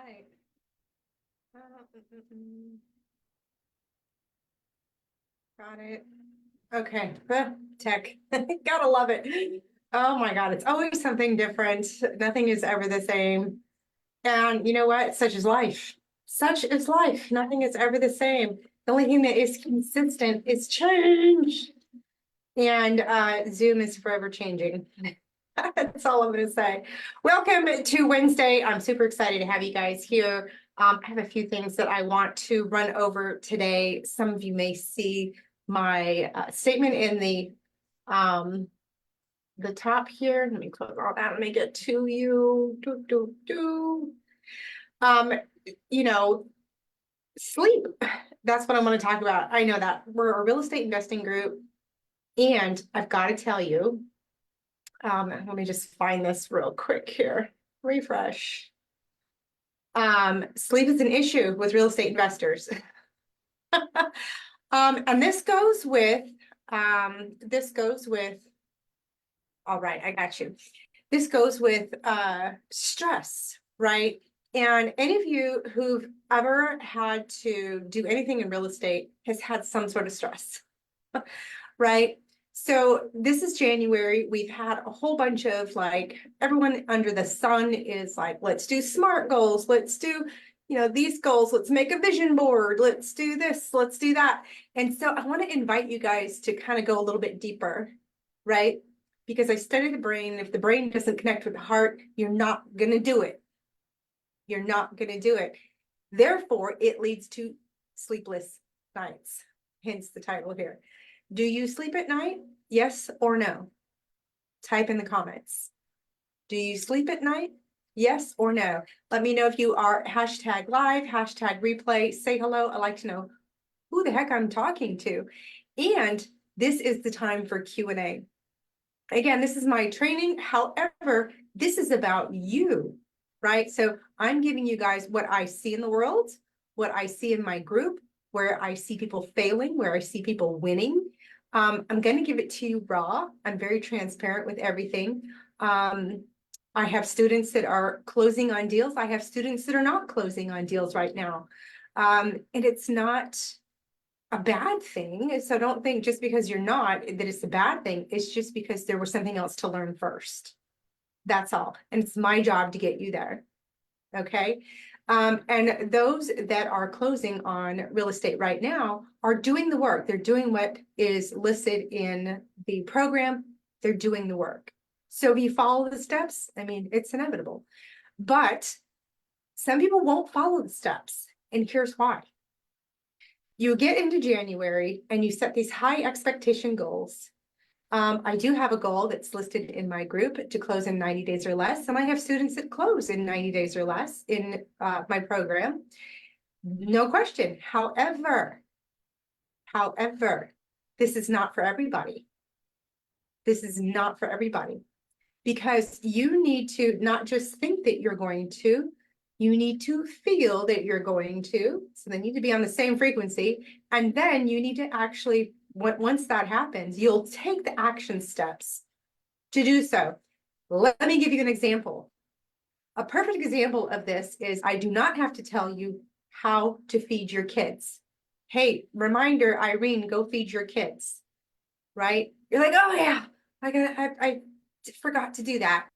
right. Uh, mm, mm, mm. Got it. Okay. Tech. Gotta love it. Oh my God. It's always something different. Nothing is ever the same. And you know what? Such is life. Such is life. Nothing is ever the same. The only thing that is consistent is change. And Zoom is forever changing. That's all I'm going to say. Welcome to Wednesday. I'm super excited to have you guys here. I have a few things that I want to run over today. Some of you may see my statement in the top here. Let me close all that. Let me get to you. Um, you know, sleep. That's what I want to talk about. I know that we're a real estate investing group, and I've got to tell you. Let me just find this real quick here. Refresh. Sleep is an issue with real estate investors. And this goes with, all right, I got you. This goes with stress, right? And any of you who've ever had to do anything in real estate has had some sort of stress, right? So this is January. We've had a whole bunch of like everyone under the sun is like, let's do SMART goals. Let's do, these goals. Let's make a vision board. Let's do this. Let's do that. And so I want to invite you guys to kind of go a little bit deeper, right? Because I study the brain. If the brain doesn't connect with the heart, you're not going to do it. You're not going to do it. Therefore, it leads to sleepless nights. Hence the title here. Do you sleep at night? Yes or no? Type in the comments. Do you sleep at night? Yes or no? Let me know if you are hashtag live, hashtag replay. Say hello. I'd like to know who the heck I'm talking to. And this is the time for Q&A. Again, this is my training. However, this is about you, right? So I'm giving you guys what I see in the world, what I see in my group, where I see people failing, where I see people winning. I'm going to give it to you raw. I'm very transparent with everything. I have students that are closing on deals. I have students that are not closing on deals right now. And it's not a bad thing. So don't think just because you're not, that it's a bad thing. It's just because there was something else to learn first. That's all. And it's my job to get you there. Okay. And those that are closing on real estate right now are doing the work. They're doing what is listed in the program. They're doing the work. So if you follow the steps, I mean, it's inevitable. But some people won't follow the steps. And here's why. You get into January and you set these high expectation goals. I do have a goal that's listed in my group to close in 90 days or less. And I have students that close in 90 days or less in my program. No question. However, this is not for everybody. This is not for everybody because you need to not just think that you're going to, you need to feel that you're going to. So they need to be on the same frequency. And then you need to actually, once that happens, you'll take the action steps to do so. Let me give you an example. A perfect example of this is I do not have to tell you how to feed your kids. Hey, reminder, Irene, go feed your kids, right? You're like, oh yeah, I forgot to do that.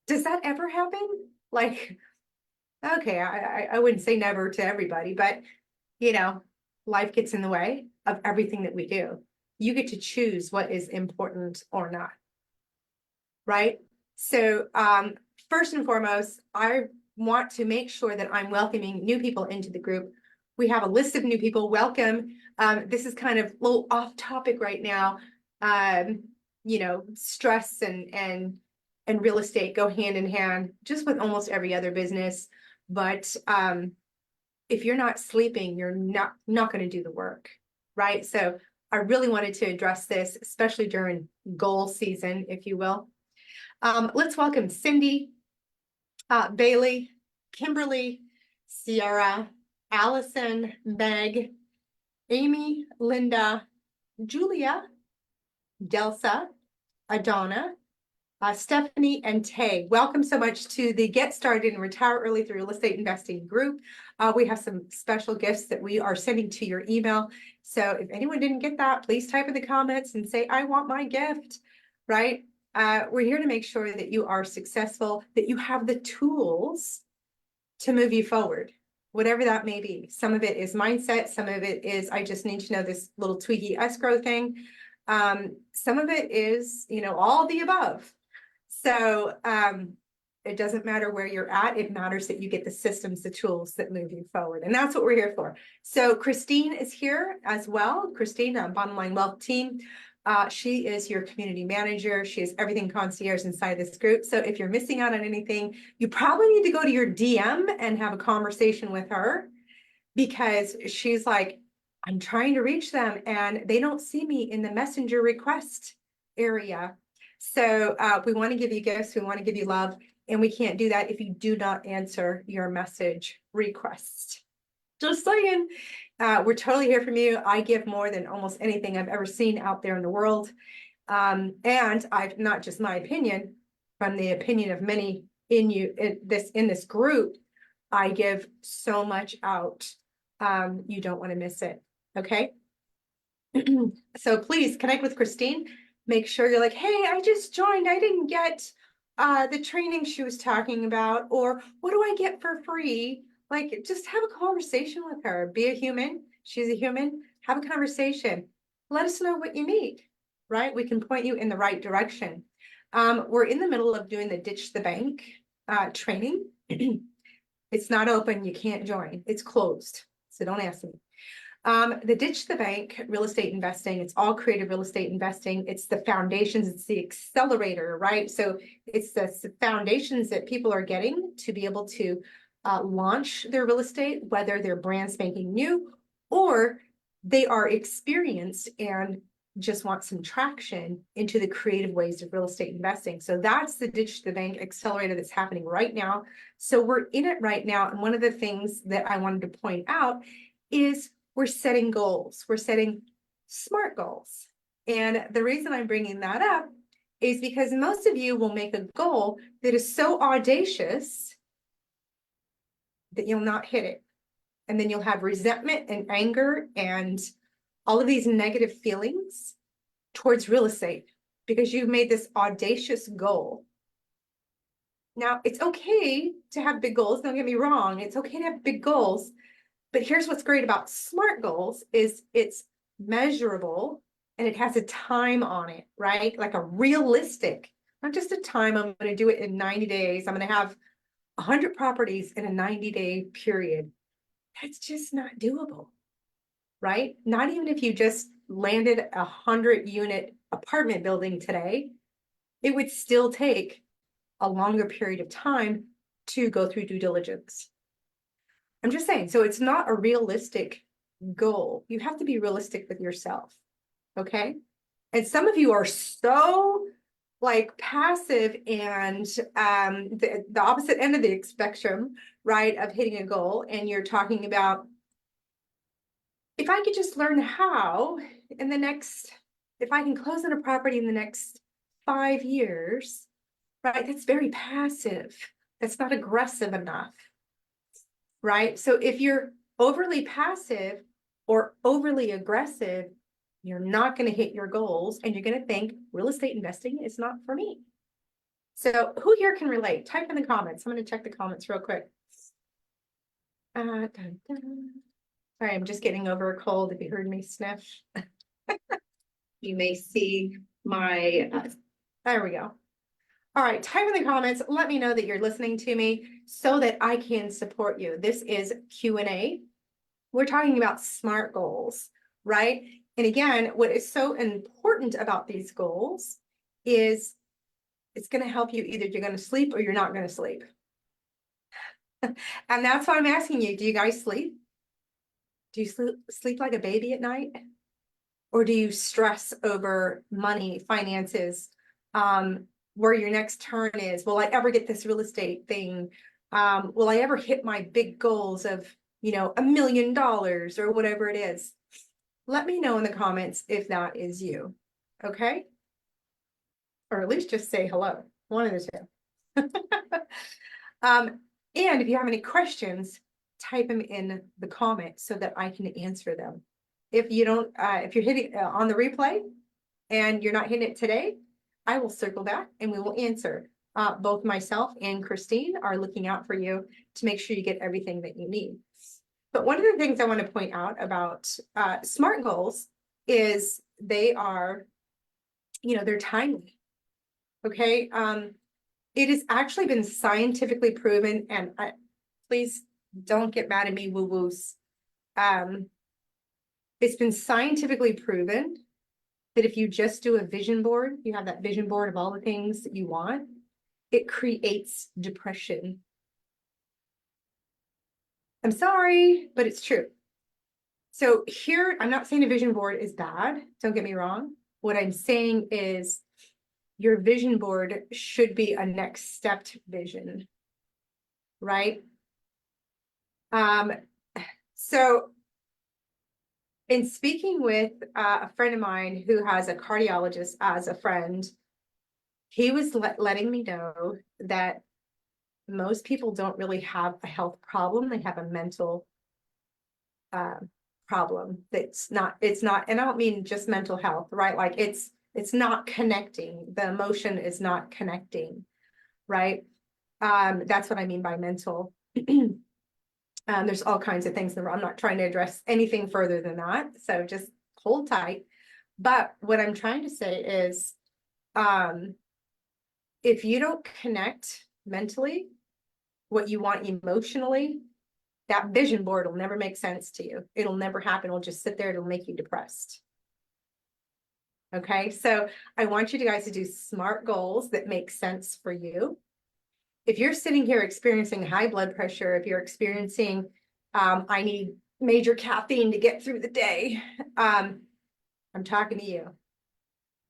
Does that ever happen? Like, okay, I wouldn't say never to everybody, but life gets in the way of everything that we do. You get to choose what is important or not, right? So first and foremost, I want to make sure that I'm welcoming new people into the group. We have a list of new people. Welcome. This is kind of a little off topic right now. Stress and real estate go hand in hand, just with almost every other business. But if you're not sleeping, you're not going to do the work, right? So I really wanted to address this, especially during goal season, if you will. Let's welcome Cindy, Bailey, Kimberly, Sierra, Allison, Meg, Amy, Linda, Julia, Delsa, Adonna, Stephanie and Tay, welcome so much to the Get Started and Retire Early Through Real Estate Investing group. We have some special gifts that we are sending to your email. So if anyone didn't get that, please type in the comments and say, I want my gift, right? We're here to make sure that you are successful, that you have the tools to move you forward, whatever that may be. Some of it is mindset. Some of it is, I just need to know this little tweaky escrow thing. Some of it is, all the above. So it doesn't matter where you're at. It matters that you get the systems, the tools that move you forward. And that's what we're here for. So Christine is here as well. Christine, Bottom Line Wealth team. She is your community manager. She is everything concierge inside this group. So if you're missing out on anything, you probably need to go to your DM and have a conversation with her, because she's like, I'm trying to reach them and they don't see me in the messenger request area. So we want to give you gifts. We want to give you love. And we can't do that if you do not answer your message request. Just saying, we're totally here from you. I give more than almost anything I've ever seen out there in the world. And I've not just my opinion, from the opinion of many in this group, I give so much out. You don't want to miss it. Okay. So please connect with Christine. Make sure you're like, hey, I just joined. I didn't get the training she was talking about, or what do I get for free? Like, just have a conversation with her. Be a human. She's a human. Have a conversation. Let us know what you need, right? We can point you in the right direction. We're in the middle of doing the Ditch the Bank training. It's not open. You can't join. It's closed. So don't ask me. The Ditch the Bank real estate investing, it's all creative real estate investing. It's the foundations, it's the accelerator, right? So it's the foundations that people are getting to be able to launch their real estate, whether they're brand spanking new or they are experienced and just want some traction into the creative ways of real estate investing. So that's the Ditch the Bank accelerator that's happening right now. So we're in it right now. And one of the things that I wanted to point out is we're setting goals. We're setting SMART goals. And the reason I'm bringing that up is because most of you will make a goal that is so audacious that you'll not hit it. And then you'll have resentment and anger and all of these negative feelings towards real estate because you've made this audacious goal. Now, it's okay to have big goals. Don't get me wrong. It's okay to have big goals. But here's what's great about SMART goals is it's measurable and it has a time on it, right? Like a realistic, not just a time, I'm going to do it in 90 days. I'm going to have 100 properties in a 90-day period. That's just not doable, right? Not even if you just landed a 100-unit apartment building today, it would still take a longer period of time to go through due diligence. I'm just saying, so it's not a realistic goal. You have to be realistic with yourself, okay? And some of you are so like passive and the opposite end of the spectrum, right, of hitting a goal. And you're talking about, if I could just learn how in the next, if I can close on a property in the next 5 years, right, that's very passive. That's not aggressive enough. Right? So if you're overly passive or overly aggressive, you're not going to hit your goals and you're going to think real estate investing is not for me. So who here can relate? Type in the comments. I'm going to check the comments real quick. Sorry, I'm just getting over a cold if you heard me sniff. You may see my, there we go. All right, type in the comments. Let me know that you're listening to me so that I can support you. This is Q&A. We're talking about SMART goals, right? And again, what is so important about these goals is it's going to help you. Either you're going to sleep or you're not going to sleep. And that's why I'm asking you, do you guys sleep? Do you sleep like a baby at night? Or do you stress over money, finances, where your next turn is? Will I ever get this real estate thing? Will I ever hit my big goals of, $1 million or whatever it is? Let me know in the comments if that is you. Okay. Or at least just say hello. one of the two. And if you have any questions, type them in the comments so that I can answer them. If you don't, if you're hitting on the replay and you're not hitting it today, I will circle back and we will answer. Both myself and Christine are looking out for you to make sure you get everything that you need. But one of the things I want to point out about SMART goals is they are, they're timely. Okay. It has actually been scientifically proven, and please don't get mad at me, woo-woos. It's been scientifically proven that if you just do a vision board, you have that vision board of all the things that you want, it creates depression. I'm sorry, but it's true. So here, I'm not saying a vision board is bad. Don't get me wrong. What I'm saying is your vision board should be a next step vision, right? So in speaking with a friend of mine who has a cardiologist as a friend, he was letting me know that most people don't really have a health problem. They have a mental problem. It's not, and I don't mean just mental health, right? Like it's not connecting. The emotion is not connecting, right? That's what I mean by mental. There's all kinds of things. I'm not trying to address anything further than that. So just hold tight. But what I'm trying to say is, if you don't connect mentally what you want emotionally, that vision board will never make sense to you. It'll never happen. It'll just sit there. It'll make you depressed. Okay. So I want you guys to do SMART goals that make sense for you. If you're sitting here experiencing high blood pressure, if you're experiencing, I need major caffeine to get through the day, I'm talking to you.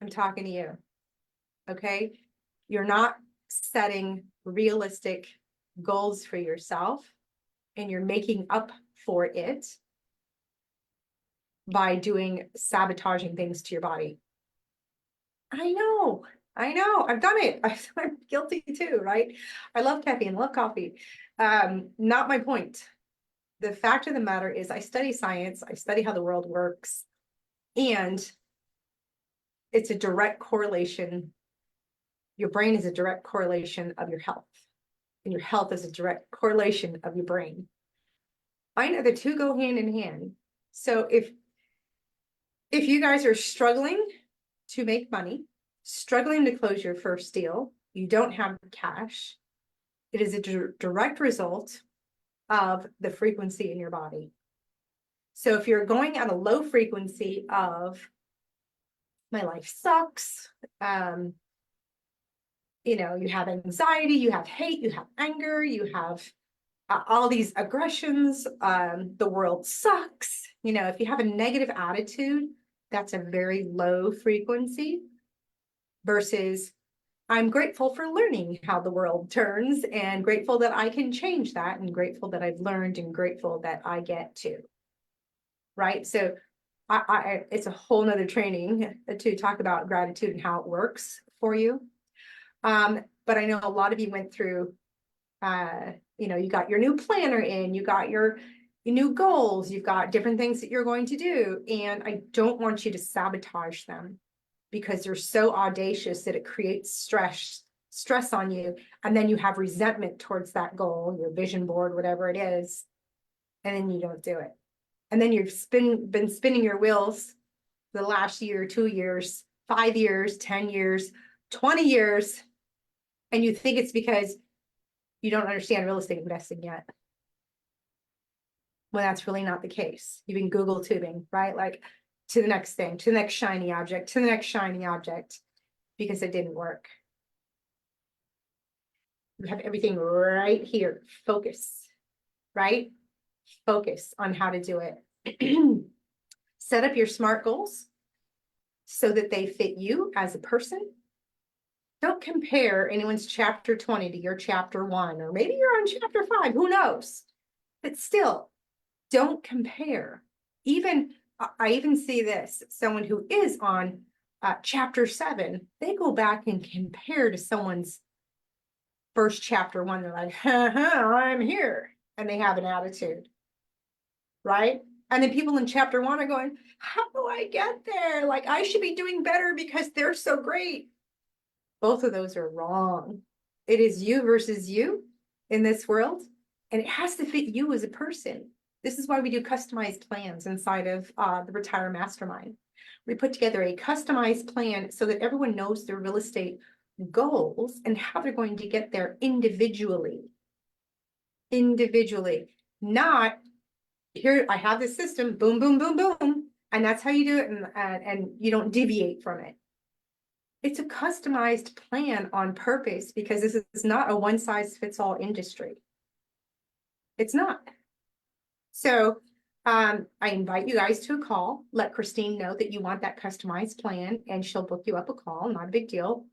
I'm talking to you. Okay. You're not setting realistic goals for yourself, and you're making up for it by doing sabotaging things to your body. I know, I've done it. I'm guilty too, right? I love caffeine, love coffee. Not my point. The fact of the matter is I study science, I study how the world works, and it's a direct correlation. Your brain is a direct correlation of your health, and your health is a direct correlation of your brain. I know the two go hand in hand. So if you guys are struggling to make money, struggling to close your first deal, you don't have cash, it is a direct result of the frequency in your body. So if you're going at a low frequency of my life sucks, you have anxiety, you have hate, you have anger, you have all these aggressions, the world sucks. If you have a negative attitude, that's a very low frequency versus I'm grateful for learning how the world turns and grateful that I can change that and grateful that I've learned and grateful that I get to. Right. So it's a whole nother training to talk about gratitude and how it works for you. But I know a lot of you went through, you got your new planner in, you got your new goals, you've got different things that you're going to do. And I don't want you to sabotage them because they're so audacious that it creates stress on you. And then you have resentment towards that goal, your vision board, whatever it is. And then you don't do it. And then you've been spinning your wheels the last year, 2 years, 5 years, 10 years, 20 years. And you think it's because you don't understand real estate investing yet. When that's really not the case. You've been Google tubing, right? Like to the next thing, to the next shiny object, to the next shiny object, because it didn't work. You have everything right here. Focus, right? Focus on how to do it. Set up your SMART goals so that they fit you as a person. Don't compare anyone's chapter 20 to your chapter 1, or maybe you're on chapter 5, who knows? But still, don't compare. I even see this, someone who is on chapter 7, they go back and compare to someone's first chapter one, they're like, I'm here. And they have an attitude, right? And then people in chapter one are going, how do I get there? Like, I should be doing better because they're so great. Both of those are wrong. It is you versus you in this world, and it has to fit you as a person. This is why we do customized plans inside of the Retire Mastermind. We put together a customized plan so that everyone knows their real estate goals and how they're going to get there individually. Individually, not here, I have this system, boom, boom, boom, boom, and that's how you do it, and you don't deviate from it. It's a customized plan on purpose because this is not a one size fits all industry. It's not. So I invite you guys to a call. Let Christine know that you want that customized plan and she'll book you up a call. Not a big deal.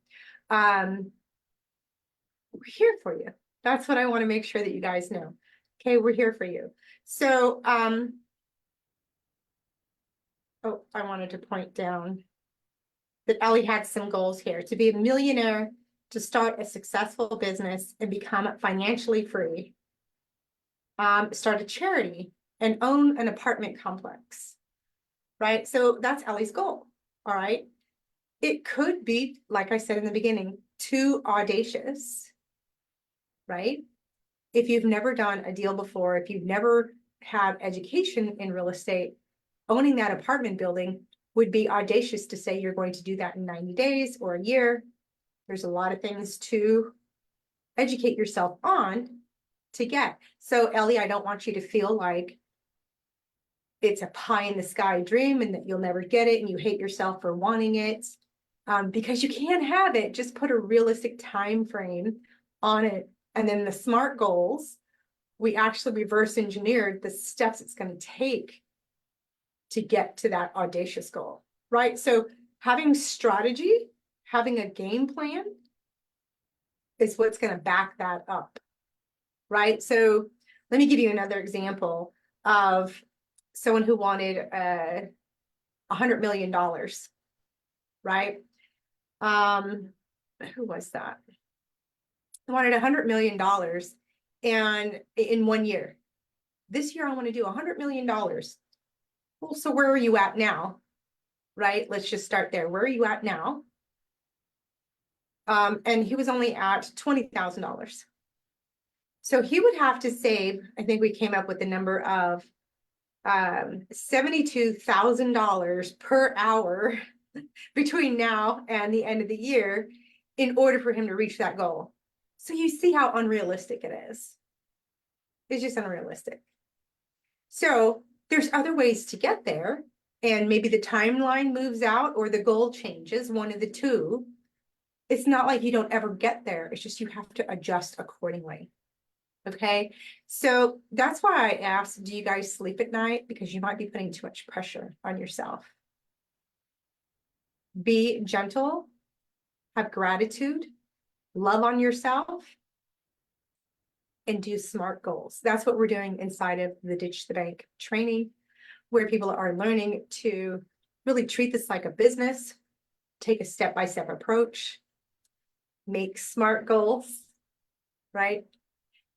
We're here for you. That's what I want to make sure that you guys know. Okay, we're here for you. So oh, I wanted to point down that Ellie had some goals here: to be a millionaire, to start a successful business and become financially free, start a charity, and own an apartment complex, right? So that's Ellie's goal, all right? It could be, like I said in the beginning, too audacious, right? If you've never done a deal before, if you've never had education in real estate, owning that apartment building would be audacious to say you're going to do that in 90 days or a year. There's a lot of things to educate yourself on to get. So Ellie, I don't want you to feel like it's a pie in the sky dream and that you'll never get it and you hate yourself for wanting it, because you can have it. Just put a realistic time frame on it. And then the SMART goals, we actually reverse engineered the steps it's going to take to get to that audacious goal, right? So having strategy, having a game plan is what's going to back that up, right? So let me give you another example of someone who wanted $100 million, right? Who was that? Wanted $100 million and in 1 year. This year I want to do $100 million. Well, so where are you at now? Right? Let's just start there. Where are you at now? And he was only at $20,000. So he would have to save, I think we came up with the number of $72,000 per hour between now and the end of the year in order for him to reach that goal. So you see how unrealistic it is. It's just unrealistic. So there's other ways to get there, and maybe the timeline moves out or the goal changes, one of the two. It's not like you don't ever get there. It's just you have to adjust accordingly. Okay, so that's why I asked, do you guys sleep at night? Because you might be putting too much pressure on yourself. Be gentle, have gratitude, love on yourself, and do SMART goals. That's what we're doing inside of the Ditch the Bank training, where people are learning to really treat this like a business, take a step-by-step approach, make SMART goals, right?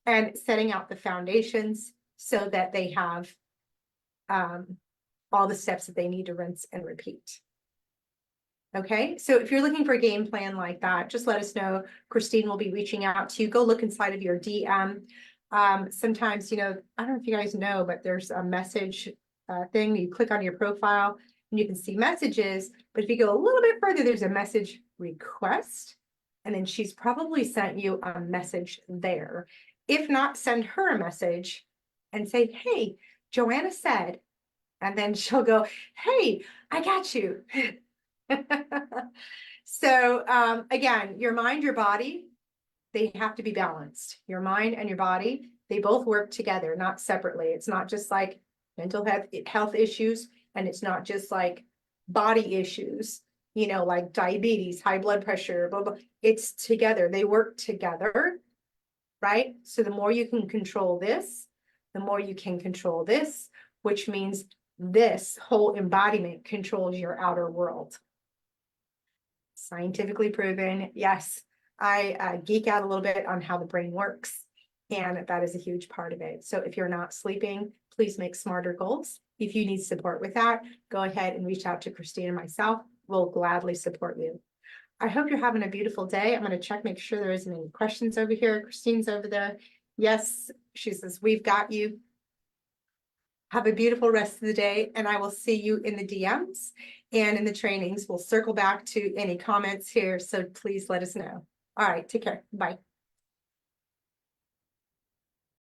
And setting out the foundations so that they have all the steps that they need to rinse and repeat. Okay, so if you're looking for a game plan like that, just let us know. Christine will be reaching out to you. Go look inside of your DM. Sometimes, you know, I don't know if you guys know, but there's a message thing. You click on your profile and you can see messages. But if you go a little bit further, there's a message request. And then she's probably sent you a message there. If not, send her a message and say, hey, Joanna said, and then she'll go, hey, I got you. So again, your mind, your body, they have to be balanced. Your mind and your body, they both work together, not separately. It's not just like mental health issues, and it's not just like body issues, you know, like diabetes, high blood pressure, blah, blah. It's together. They work together, right? So the more you can control this, the more you can control this, which means this whole embodiment controls your outer world. Scientifically proven, yes. I geek out a little bit on how the brain works, and that is a huge part of it. So if you're not sleeping, please make smarter goals. If you need support with that, go ahead and reach out to Christine and myself. We'll gladly support you. I hope you're having a beautiful day. I'm going to check, make sure there isn't any questions over here. Christine's over there. Yes, she says, we've got you. Have a beautiful rest of the day, and I will see you in the DMs and in the trainings. We'll circle back to any comments here, so please let us know. All right, take care. Bye.